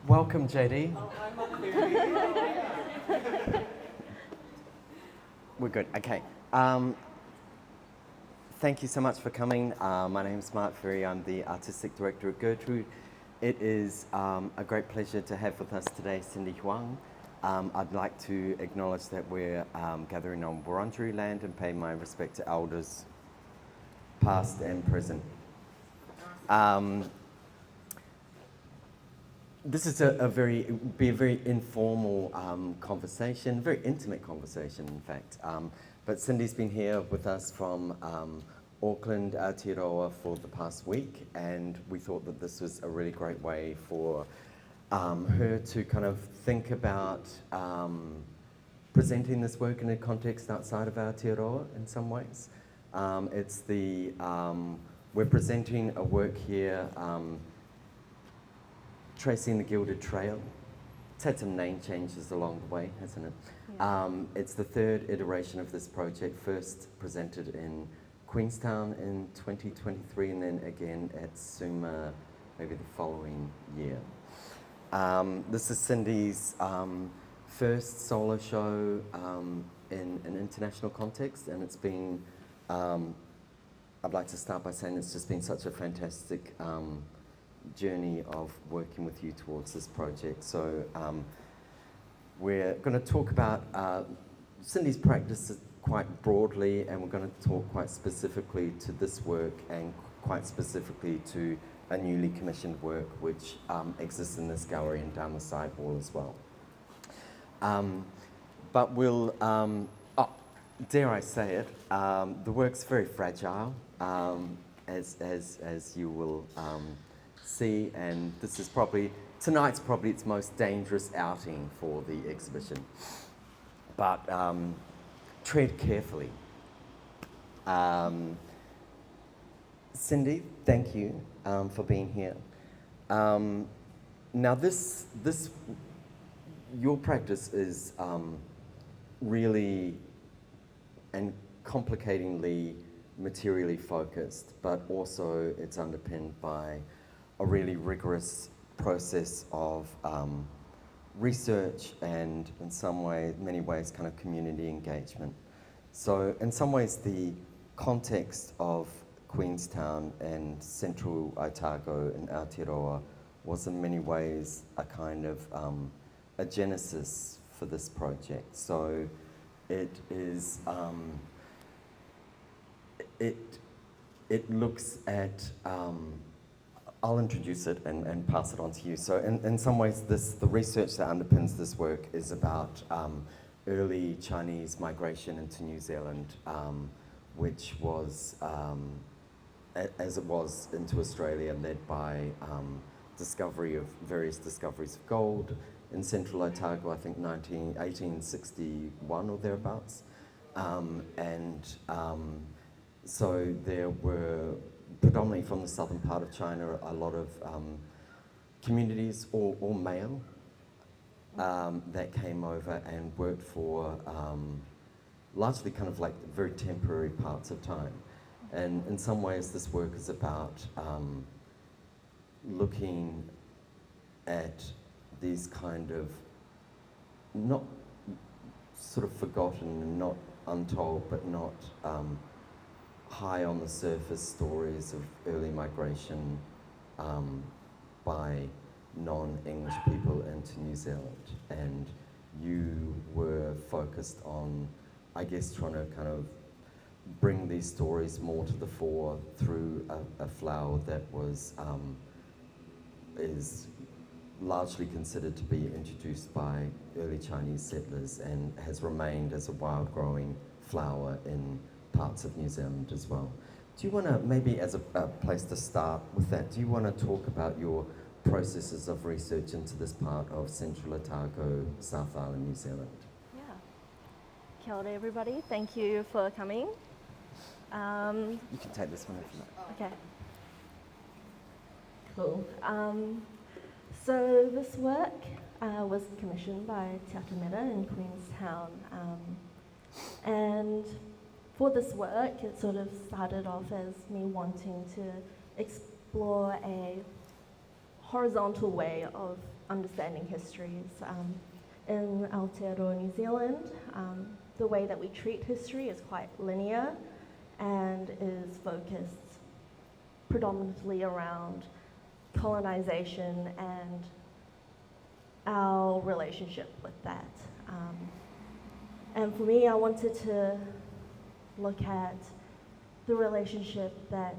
Welcome, JD. We're good. Okay. Thank you so much for coming. My name is Feary. I'm the artistic director at Gertrude. It is a great pleasure to have with us today Cindy Huang. I'd like to acknowledge that we're gathering on Wurundjeri land and pay my respect to elders, past and present. This is a very informal conversation, very intimate conversation, in fact. But Cindy's been here with us from Auckland, Aotearoa for the past week, and we thought that this was a really great way for her to kind of think about presenting this work in a context outside of Aotearoa in some ways. We're presenting a work here tracing the Gilded Trail. It's had some name changes along the way, hasn't it? Yeah. It's the third iteration of this project, first presented in Queenstown in 2023 and then again at Suma maybe the following year. This is Cindy's first solo show in an international context, and it's been, I'd like to start by saying it's just been such a fantastic journey of working with you towards this project. So we're going to talk about Cindy's practice quite broadly, and we're going to talk quite specifically to this work and quite specifically to a newly commissioned work which exists in this gallery and down the side wall as well. But we'll, dare I say it, the work's very fragile, as you will see, and this is tonight's probably its most dangerous outing for the exhibition. But tread carefully. Cindy, thank you for being here. Now your practice is really and complicatingly materially focused, but also it's underpinned by a really rigorous process of research and in many ways, kind of community engagement. So in some ways, the context of Queenstown and central Otago and Aotearoa was in many ways a kind of a genesis for this project. So it is, it looks at, I'll introduce it and pass it on to you. So in some ways, the research that underpins this work is about early Chinese migration into New Zealand, which was, as it was into Australia, led by various discoveries of gold in central Otago, I think 1861 or thereabouts. So there were, predominantly from the southern part of China, a lot of communities, all male, that came over and worked for largely kind of like very temporary parts of time. And in some ways this work is about looking at these kind of not sort of forgotten and not untold, but not high on the surface stories of early migration by non-English people into New Zealand. And you were focused on, I guess, trying to kind of bring these stories more to the fore through a flower that is largely considered to be introduced by early Chinese settlers and has remained as a wild-growing flower in parts of New Zealand as well. Do you want to, maybe as a place to start with that, do you want to talk about your processes of research into this part of Central Otago, South Island, New Zealand? Yeah. Kia ora everybody, thank you for coming. You can take this one if you like. Okay. Cool. So this work was commissioned by Te Akameta in Queenstown, and for this work it sort of started off as me wanting to explore a horizontal way of understanding histories. In Aotearoa New Zealand, the way that we treat history is quite linear and is focused predominantly around colonization and our relationship with that. And for me, I wanted to look at the relationship that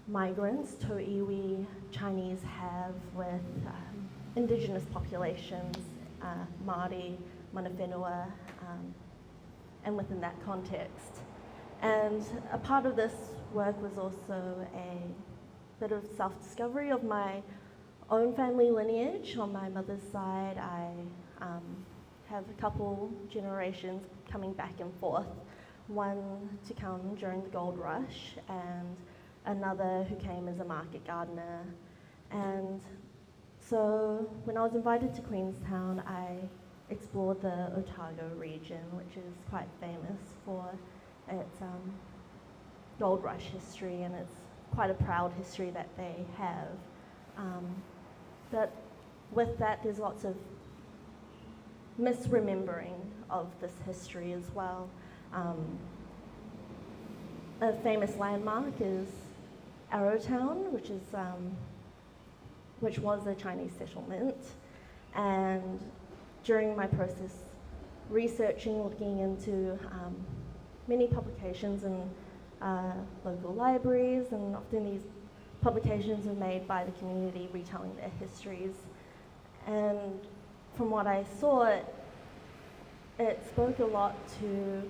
migrants, tauiwi Chinese, have with indigenous populations, Māori, mana whenua, and within that context. And a part of this work was also a bit of self-discovery of my own family lineage. On my mother's side, I have a couple generations coming back and forth, one to come during the gold rush and another who came as a market gardener. And so when I was invited to Queenstown, I explored the Otago region, which is quite famous for its gold rush history, and it's quite a proud history that they have. But with that, there's lots of misremembering of this history as well. A famous landmark is Arrowtown, which was a Chinese settlement. And during my process researching, looking into many publications in local libraries, and often these publications are made by the community retelling their histories. And from what I saw, it spoke a lot to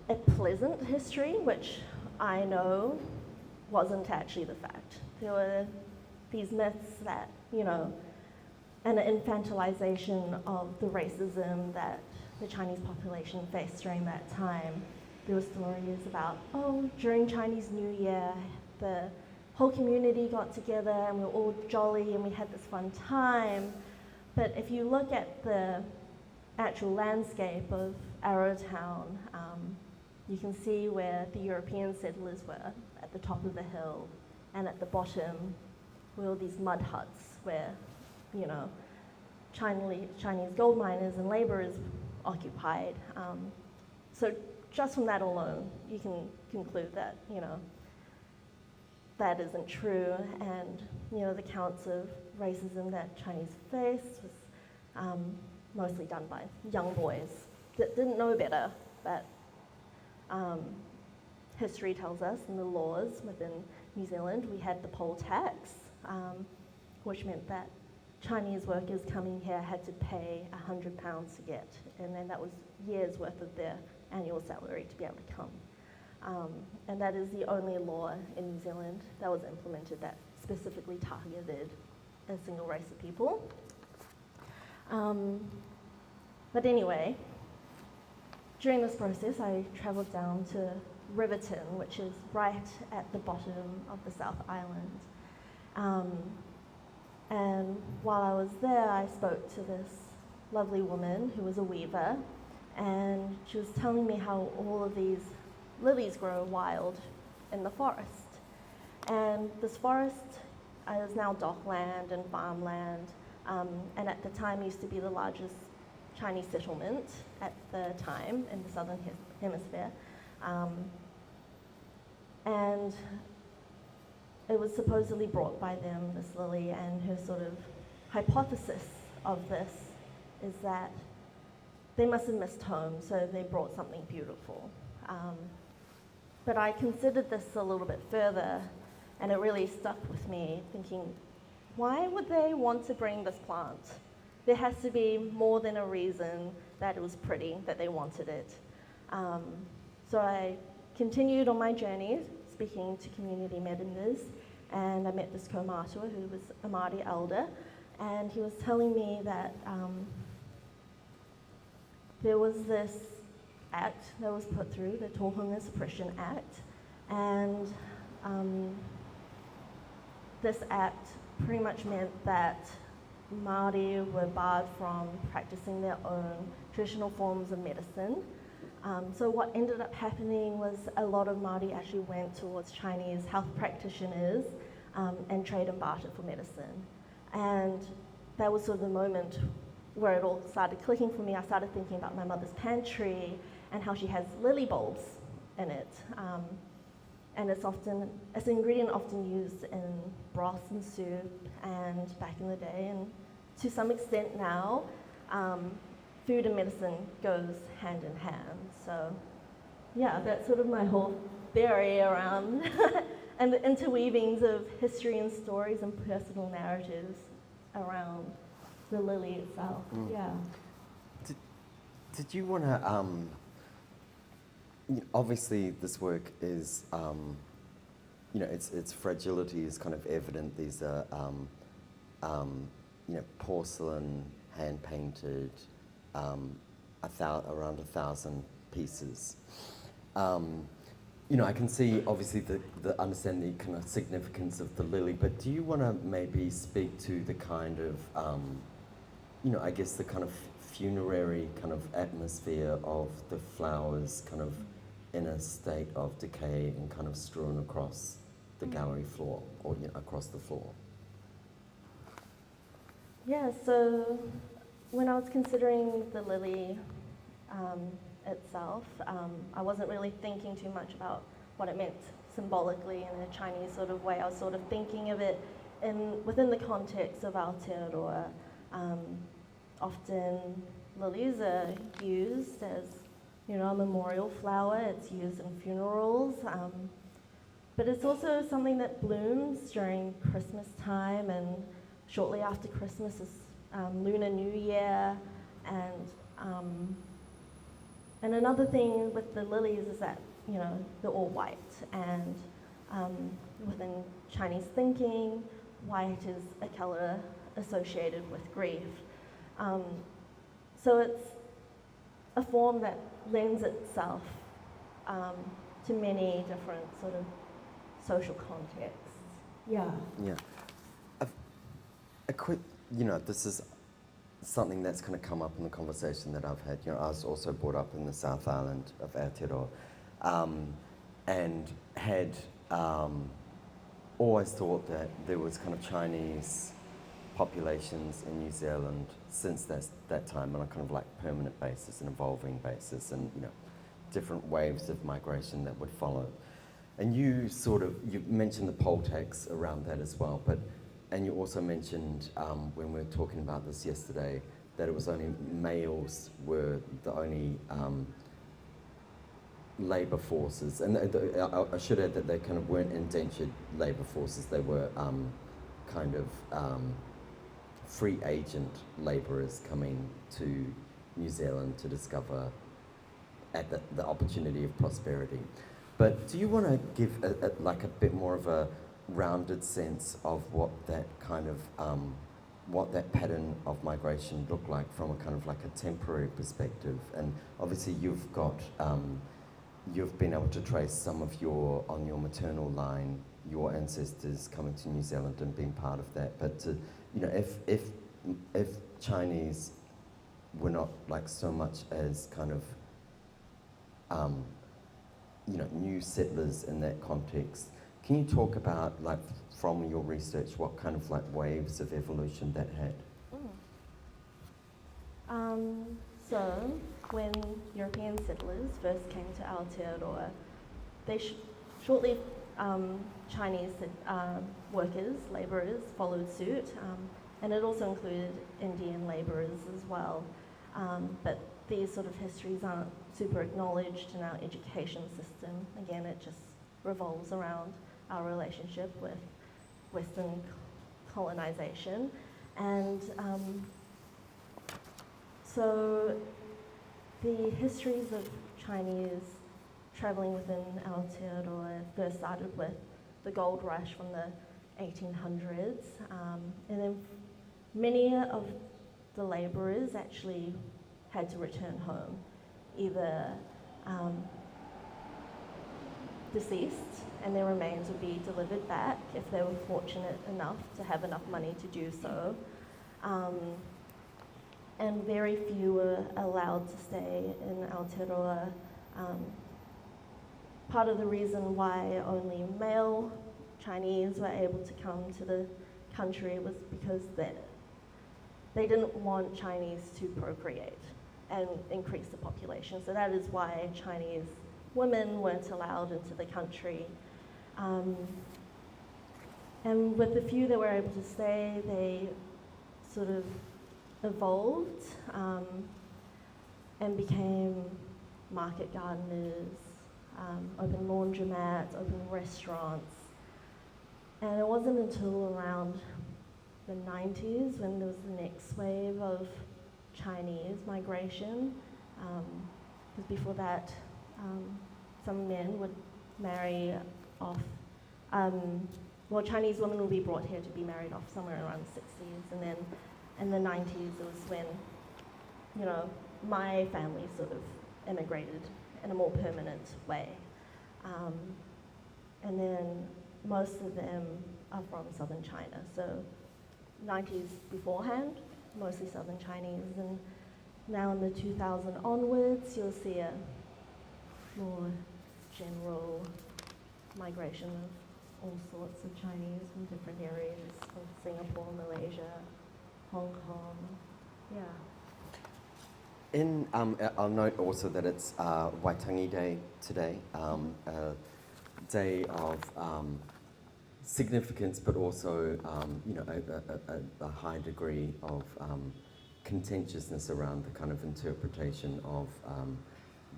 a pleasant history, which I know wasn't actually the fact. There were these myths that, an infantilization of the racism that the Chinese population faced during that time. There were stories about, during Chinese New Year, the whole community got together and we were all jolly and we had this fun time. But if you look at the actual landscape of Arrowtown, you can see where the European settlers were at the top of the hill, and at the bottom were all these mud huts where, Chinese gold miners and laborers occupied. So just from that alone, you can conclude that, that isn't true, and, the counts of racism that Chinese faced was mostly done by young boys that didn't know better, but history tells us, in the laws within New Zealand, we had the poll tax, which meant that Chinese workers coming here had to pay £100 to get, and then that was years' worth of their annual salary to be able to come. And that is the only law in New Zealand that was implemented that specifically targeted a single race of people. But anyway, during this process, I travelled down to Riverton, which is right at the bottom of the South Island. And while I was there, I spoke to this lovely woman who was a weaver, and she was telling me how all of these lilies grow wild in the forest. And this forest is now dockland and farmland, and at the time used to be the largest Chinese settlement at the time in the southern hemisphere. And it was supposedly brought by them, this lily, and her sort of hypothesis of this is that they must have missed home, so they brought something beautiful. But I considered this a little bit further, and it really stuck with me, thinking, why would they want to bring this plant? There has to be more than a reason that it was pretty, that they wanted it. So I continued on my journey, speaking to community members, and I met this kaumātua who was a Māori elder, and he was telling me that there was this act that was put through, the Tohunga Suppression Act, and this act pretty much meant that Māori were barred from practicing their own traditional forms of medicine. So what ended up happening was a lot of Māori actually went towards Chinese health practitioners and trade and barter for medicine. And that was sort of the moment where it all started clicking for me. I started thinking about my mother's pantry and how she has lily bulbs in it. And it's an ingredient often used in broth and soup, and back in the day, and to some extent now, food and medicine goes hand in hand. So yeah, that's sort of my whole theory around and the interweavings of history and stories and personal narratives around the lily itself. Yeah. Did you want to, obviously this work is, its fragility is kind of evident. These are, porcelain, hand-painted, around 1,000 pieces. I can see obviously the understand the kind of significance of the lily, but do you want to maybe speak to the kind of, I guess the kind of funerary kind of atmosphere of the flowers kind of in a state of decay and kind of strewn across the gallery floor or across the floor? Yeah, so when I was considering the lily itself, I wasn't really thinking too much about what it meant symbolically in a Chinese sort of way. I was sort of thinking of it within the context of Aotearoa. Often lilies are used as, a memorial flower. It's used in funerals, but it's also something that blooms during Christmas time, and shortly after Christmas is Lunar New Year, and another thing with the lilies is that, they're all white, and within Chinese thinking, white is a color associated with grief. So it's a form that lends itself to many different sort of social contexts. Yeah. Yeah. A quick, this is something that's kind of come up in the conversation that I've had. I was also brought up in the South Island of Aotearoa, and had always thought that there was kind of Chinese populations in New Zealand since that time on a kind of like permanent basis, an evolving basis, and different waves of migration that would follow. And you mentioned the poll tax around that as well, and you also mentioned when we were talking about this yesterday that it was only males were the only labour forces, and I should add that they kind of weren't indentured labour forces. They were kind of free agent labourers coming to New Zealand to discover at the opportunity of prosperity. But do you want to give a bit more of a rounded sense of what that kind of what that pattern of migration looked like from a kind of like a temporary perspective? And obviously you've got you've been able to trace some of on your maternal line, your ancestors coming to New Zealand and being part of that. But if Chinese were not like so much as kind of new settlers in that context, can you talk about, like, from your research, what kind of like waves of evolution that had? So when European settlers first came to Aotearoa, they shortly Chinese workers, labourers, followed suit, and it also included Indian labourers as well. But these sort of histories aren't super acknowledged in our education system. Again, it just revolves around our relationship with Western colonisation. And so the histories of Chinese travelling within Aotearoa first started with the gold rush from the 1800s, and then many of the labourers actually had to return home, either deceased, and their remains would be delivered back if they were fortunate enough to have enough money to do so. And very few were allowed to stay in Aotearoa. Part of the reason why only male Chinese were able to come to the country was because they didn't want Chinese to procreate and increase the population. So that is why Chinese women weren't allowed into the country. And with the few that were able to stay, they sort of evolved and became market gardeners, open laundromats, open restaurants. And it wasn't until around the 90s when there was the next wave of Chinese migration, because before that, some men would marry off, Chinese women would be brought here to be married off somewhere around the 60s, and then in the 90s it was when, you know, my family sort of immigrated in a more permanent way. And then most of them are from southern China, so 90s beforehand, mostly southern Chinese, and now in the 2000 onwards, you'll see a more general migration of all sorts of Chinese from different areas, from Singapore, Malaysia, Hong Kong, yeah. I'll note also that it's Waitangi Day today, a day of significance, but also a high degree of contentiousness around the kind of interpretation of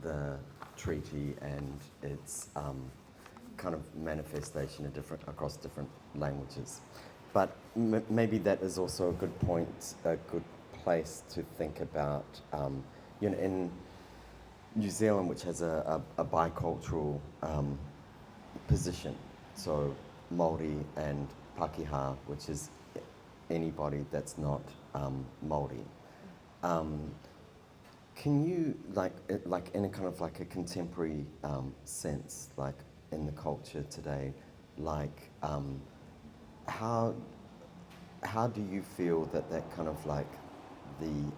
the treaty and its kind of manifestation across different languages. But maybe that is also a good point, a good place to think about, in New Zealand, which has a bicultural position, so Māori and Pākehā, which is anybody that's not Māori. Can you, like in a kind of like a contemporary sense, like in the culture today, like how do you feel that kind of like the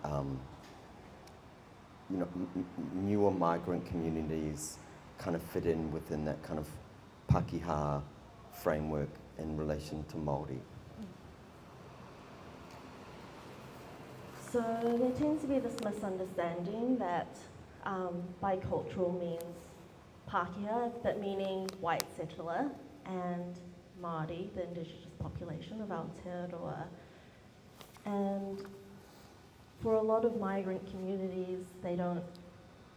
newer migrant communities kind of fit in within that kind of Pākehā framework in relation to Māori? So there tends to be this misunderstanding that bicultural means Pākehā, but meaning white settler, and Māori, the indigenous population of Aotearoa. And for a lot of migrant communities, they don't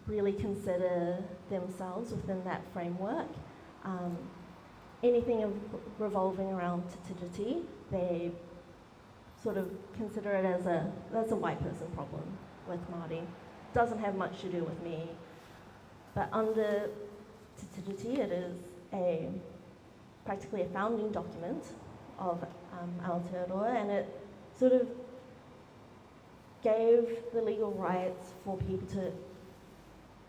really consider themselves within that framework. Anything revolving around Tiriti, they sort of consider it as that's a white person problem with Māori. Doesn't have much to do with me. But under Tiriti, it is practically a founding document of Aotearoa, and it sort of gave the legal rights for people to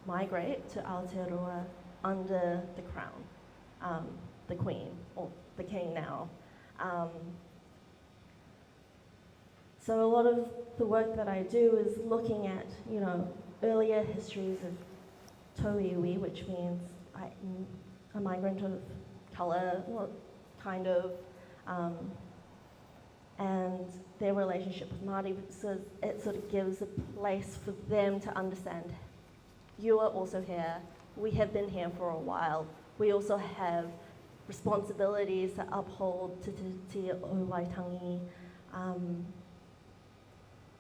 migrate to Aotearoa under the crown, the queen, or the king now. So a lot of the work that I do is looking at, earlier histories of tauiwi, which means a migrant of colour, kind of, and their relationship with Māori, so it sort of gives a place for them to understand, you are also here, we have been here for a while, we also have responsibilities to uphold Te o Waitangi,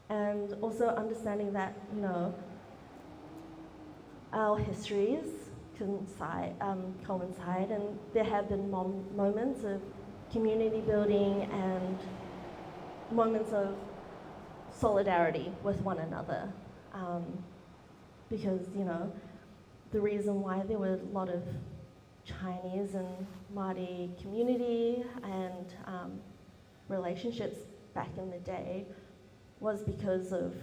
and also understanding that, our histories coincide, and there have been moments of community building and moments of solidarity with one another, because, the reason why there were a lot of Chinese and Māori community and relationships back in the day was because of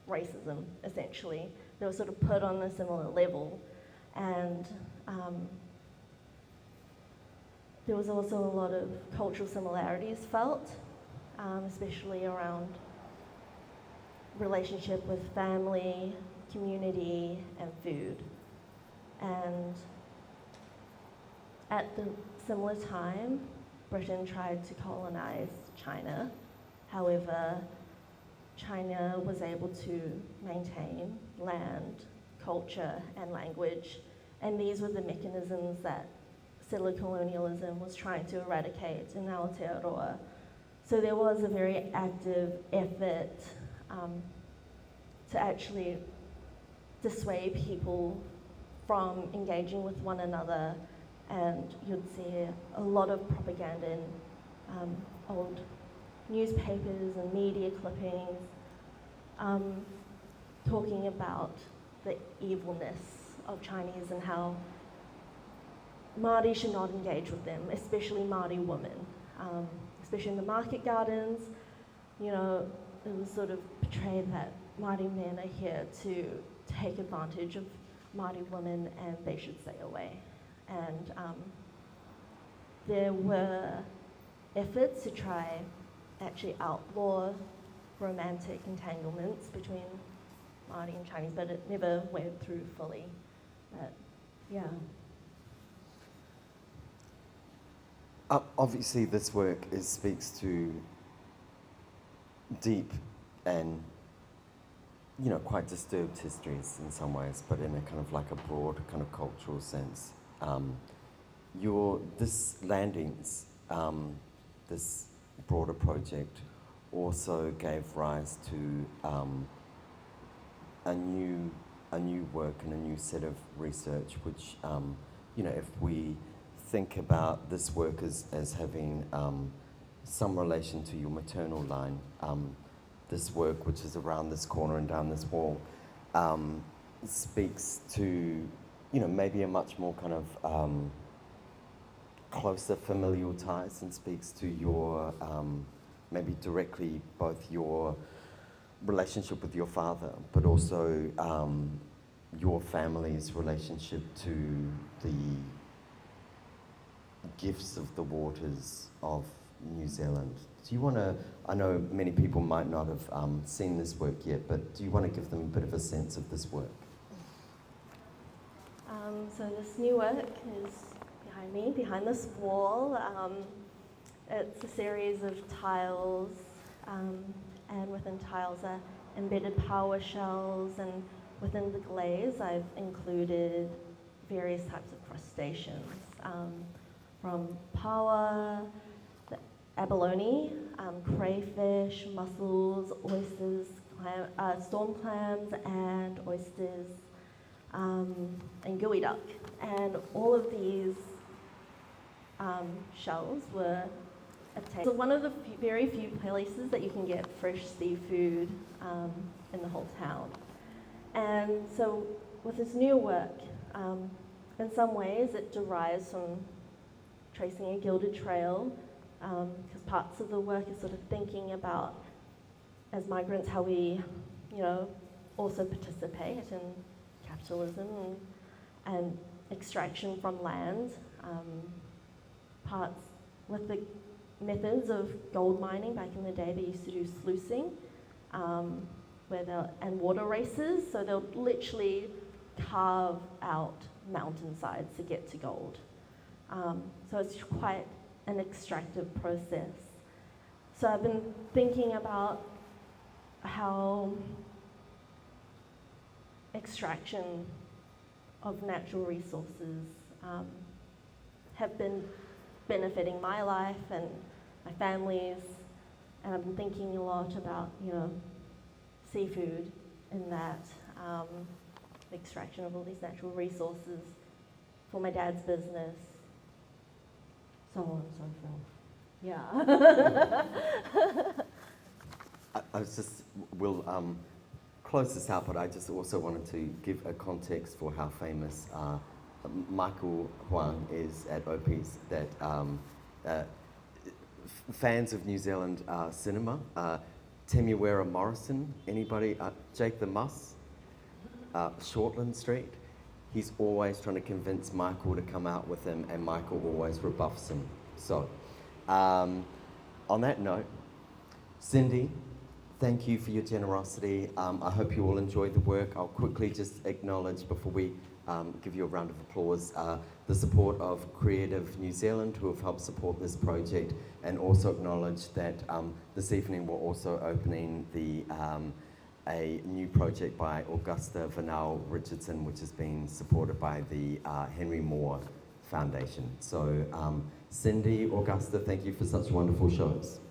racism, essentially. They were sort of put on a similar level, and there was also a lot of cultural similarities felt, especially around relationship with family, community, and food. And at the similar time, Britain tried to colonize China. However, China was able to maintain land, culture, and language, and these were the mechanisms that settler colonialism was trying to eradicate in Aotearoa. So there was a very active effort to actually dissuade people from engaging with one another, and you'd see a lot of propaganda in old newspapers and media clippings talking about the evilness of Chinese and how Māori should not engage with them, especially Māori women, especially in the market gardens. You know, it was sort of portrayed that Māori men are here to take advantage of Māori women and they should stay away. And there were efforts to try actually outlaw romantic entanglements between Māori and Chinese, but it never went through fully. But yeah. Obviously, this work speaks to deep and, you know, quite disturbed histories in some ways, but in a kind of like a broad kind of cultural sense. This landings, this broader project, also gave rise to a new work and a new set of research, which, you know, if we think about this work as having some relation to your maternal line, this work, which is around this corner and down this wall, speaks to, you know, maybe a much more kind of closer familial ties, and speaks to your, maybe directly both your relationship with your father, but also your family's relationship to the gifts of the waters of New Zealand. Do you want to, I know many people might not have seen this work yet, but do you want to give them a bit of a sense of this work? So this new work is behind me, behind this wall. It's a series of tiles, and within tiles are embedded power shells, and within the glaze I've included various types of crustaceans, from paua, the abalone, crayfish, mussels, oysters, storm clams, and oysters, and gooey duck. And all of these shells were obtained. So one of the very few places that you can get fresh seafood in the whole town. And so with this new work, in some ways it derives from tracing a gilded trail, because parts of the work is sort of thinking about, as migrants, how we, you know, also participate in capitalism and extraction from land. Parts with the methods of gold mining back in the day, they used to do sluicing, and water races, so they'll literally carve out mountainsides to get to gold. So it's quite an extractive process. So I've been thinking about how extraction of natural resources have been benefiting my life and my family's, and I've been thinking a lot about, you know, seafood in that, extraction of all these natural resources for my dad's business, so on and so forth. Yeah. I was just, we'll close this out, but I just also wanted to give a context for how famous Michael Huang is at Opie's, that fans of New Zealand cinema, Temuera Morrison, anybody, Jake the Muss, Shortland Street, he's always trying to convince Michael to come out with him, and Michael always rebuffs him. So, on that note, Cindy, thank you for your generosity. I hope you all enjoyed the work. I'll quickly just acknowledge before we give you a round of applause, the support of Creative New Zealand, who have helped support this project, and also acknowledge that this evening we're also opening a new project by Augusta Vanal Richardson, which is being supported by the Henry Moore Foundation. So Cindy, Augusta, thank you for such wonderful shows.